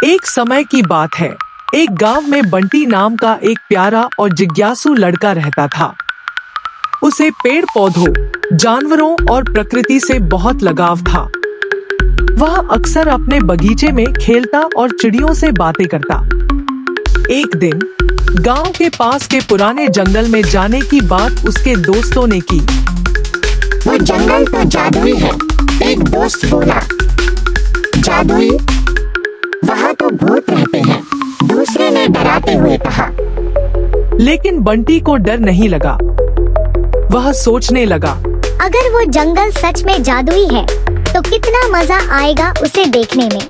एक समय की बात है। एक गांव में बंटी नाम का एक प्यारा और जिज्ञासु लड़का रहता था। उसे पेड़ पौधों, जानवरों और प्रकृति से बहुत लगाव था। वह अक्सर अपने बगीचे में खेलता और चिड़ियों से बातें करता। एक दिन गांव के पास के पुराने जंगल में जाने की बात उसके दोस्तों ने की। वो जंगल तो जादुई है, एक दोस्त बोला। जादुई? वहाँ तो भूत रहते हैं, दूसरे ने डराते हुए कहा। लेकिन बंटी को डर नहीं लगा। वह सोचने लगा, अगर वो जंगल सच में जादुई है तो कितना मजा आएगा उसे देखने में।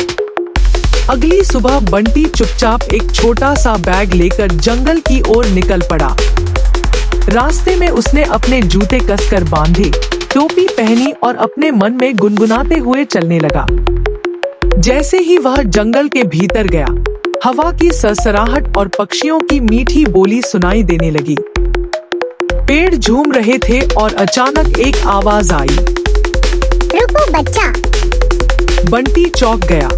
अगली सुबह बंटी चुपचाप एक छोटा सा बैग लेकर जंगल की ओर निकल पड़ा। रास्ते में उसने अपने जूते कसकर बांधे, टोपी पहनी और अपने मन में गुनगुनाते हुए चलने लगा। जैसे ही वह जंगल के भीतर गया, हवा की सरसराहट और पक्षियों की मीठी बोली सुनाई देने लगी। पेड़ झूम रहे थे और अचानक एक आवाज आई। रुको बच्चा। बंटी चौंक गया।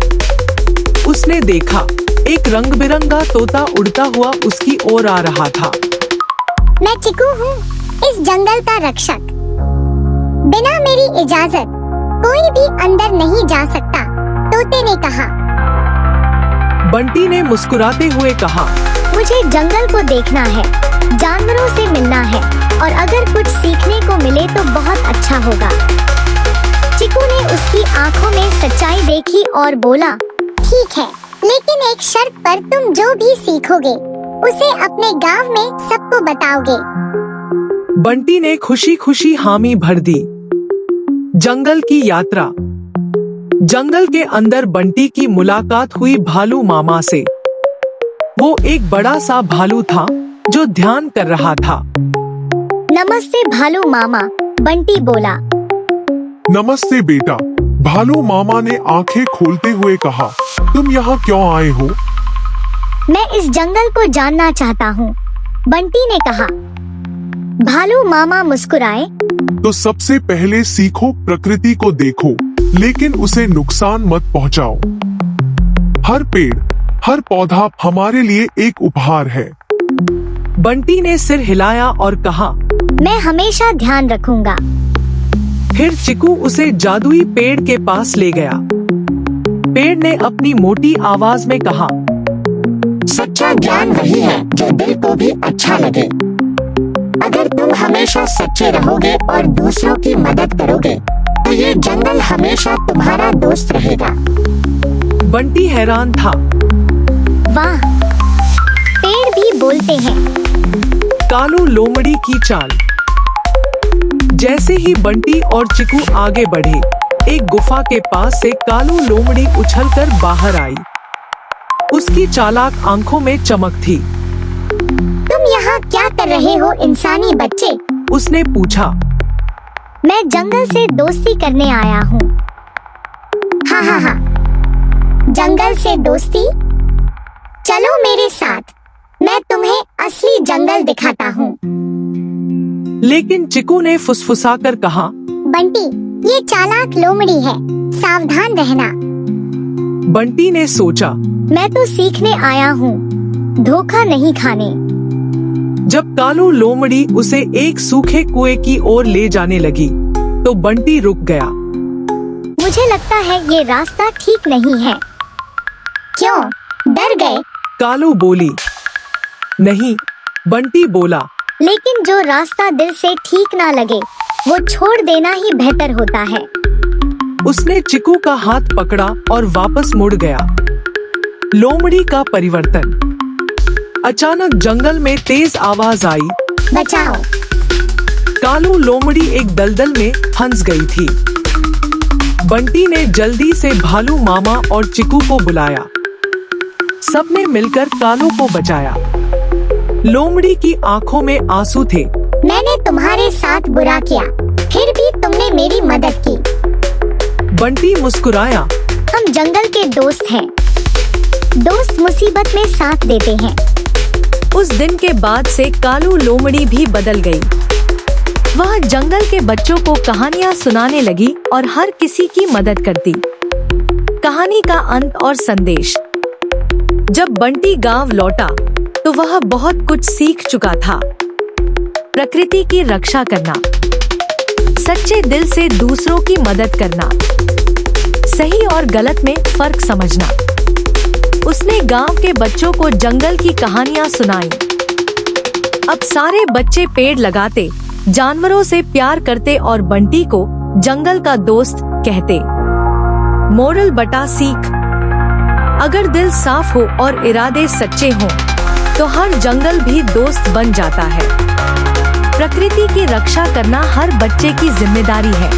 उसने देखा एक रंग बिरंगा तोता उड़ता हुआ उसकी ओर आ रहा था। मैं चिकू हूँ, इस जंगल का रक्षक। बिना मेरी इजाजत कोई भी अंदर नहीं जा सकता, तोते ने कहा। बंटी ने मुस्कुराते हुए कहा, मुझे जंगल को देखना है, जानवरों से मिलना है और अगर कुछ सीखने को मिले तो बहुत अच्छा होगा। चिकू ने उसकी आंखों में सच्चाई देखी और बोला, ठीक है, लेकिन एक शर्त पर तुम जो भी सीखोगे उसे अपने गांव में सबको बताओगे। बंटी ने खुशी खुशी हामी भर दी। जंगल की यात्रा। जंगल के अंदर बंटी की मुलाकात हुई भालू मामा से। वो एक बड़ा सा भालू था जो ध्यान कर रहा था। नमस्ते भालू मामा, बंटी बोला। नमस्ते बेटा, भालू मामा ने आंखें खोलते हुए कहा। तुम यहाँ क्यों आए हो? मैं इस जंगल को जानना चाहता हूँ, बंटी ने कहा। भालू मामा मुस्कुराए। तो सबसे पहले सीखो, प्रकृति को देखो, लेकिन उसे नुकसान मत पहुँचाओ। हर पेड़, हर पौधा हमारे लिए एक उपहार है। बंटी ने सिर हिलाया और कहा, मैं हमेशा ध्यान रखूंगा। फिर चिकू उसे जादुई पेड़ के पास ले गया। पेड़ ने अपनी मोटी आवाज में कहा, सच्चा ज्ञान वही है जो दिल को भी अच्छा लगे। अगर तुम हमेशा सच्चे रहोगे और दूसरों की मदद करोगे तो ये जंगल हमेशा तुम्हारा दोस्त रहेगा। बंटी हैरान था। वाह, पेड़ भी बोलते हैं। कालू लोमड़ी की चाल। जैसे ही बंटी और चिकू आगे बढ़े, एक गुफा के पास से कालू लोमड़ी उछलकर बाहर आई। उसकी चालाक आंखों में चमक थी। तुम यहाँ क्या कर रहे हो इंसानी बच्चे? उसने पूछा। मैं जंगल से दोस्ती करने आया हूँ। हा, जंगल से दोस्ती? चलो मेरे साथ, मैं तुम्हें असली जंगल दिखाता हूँ। लेकिन चिकू ने फुसफुसाकर कहा, बंटी, ये चालाक लोमड़ी है, सावधान रहना। बंटी ने सोचा, मैं तो सीखने आया हूँ, धोखा नहीं खाने। जब कालू लोमड़ी उसे एक सूखे कुएं की ओर ले जाने लगी, तो बंटी रुक गया। मुझे लगता है ये रास्ता ठीक नहीं है। क्यों, डर गए? कालू बोली। नहीं, बंटी बोला। लेकिन जो रास्ता दिल से ठीक ना लगे, वो छोड़ देना ही बेहतर होता है। उसने चिकू का हाथ पकड़ा और वापस मुड़ गया। लोमड़ी का परिवर्तन। अचानक जंगल में तेज आवाज आई, बचाओ। कालू लोमड़ी एक दलदल में फंस गई थी। बंटी ने जल्दी से भालू मामा और चिकू को बुलाया। सबने मिलकर कालू को बचाया। लोमड़ी की आंखों में आंसू थे। मैंने तुम्हारे साथ बुरा किया, फिर भी तुमने मेरी मदद की। बंटी मुस्कुराया। हम जंगल के दोस्त हैं। दोस्त मुसीबत में साथ देते हैं। उस दिन के बाद से कालू लोमड़ी भी बदल गई। वह जंगल के बच्चों को कहानियां सुनाने लगी और हर किसी की मदद करती। कहानी का अंत और संदेश। जब बंटी गांव लौटा तो वह बहुत कुछ सीख चुका था। प्रकृति की रक्षा करना, सच्चे दिल से दूसरों की मदद करना, सही और गलत में फर्क समझना। उसने गांव के बच्चों को जंगल की कहानियां सुनाई। अब सारे बच्चे पेड़ लगाते, जानवरों से प्यार करते और बंटी को जंगल का दोस्त कहते। मोरल बटा सीख, अगर दिल साफ हो और इरादे सच्चे हों, तो हर जंगल भी दोस्त बन जाता है। प्रकृति की रक्षा करना हर बच्चे की जिम्मेदारी है।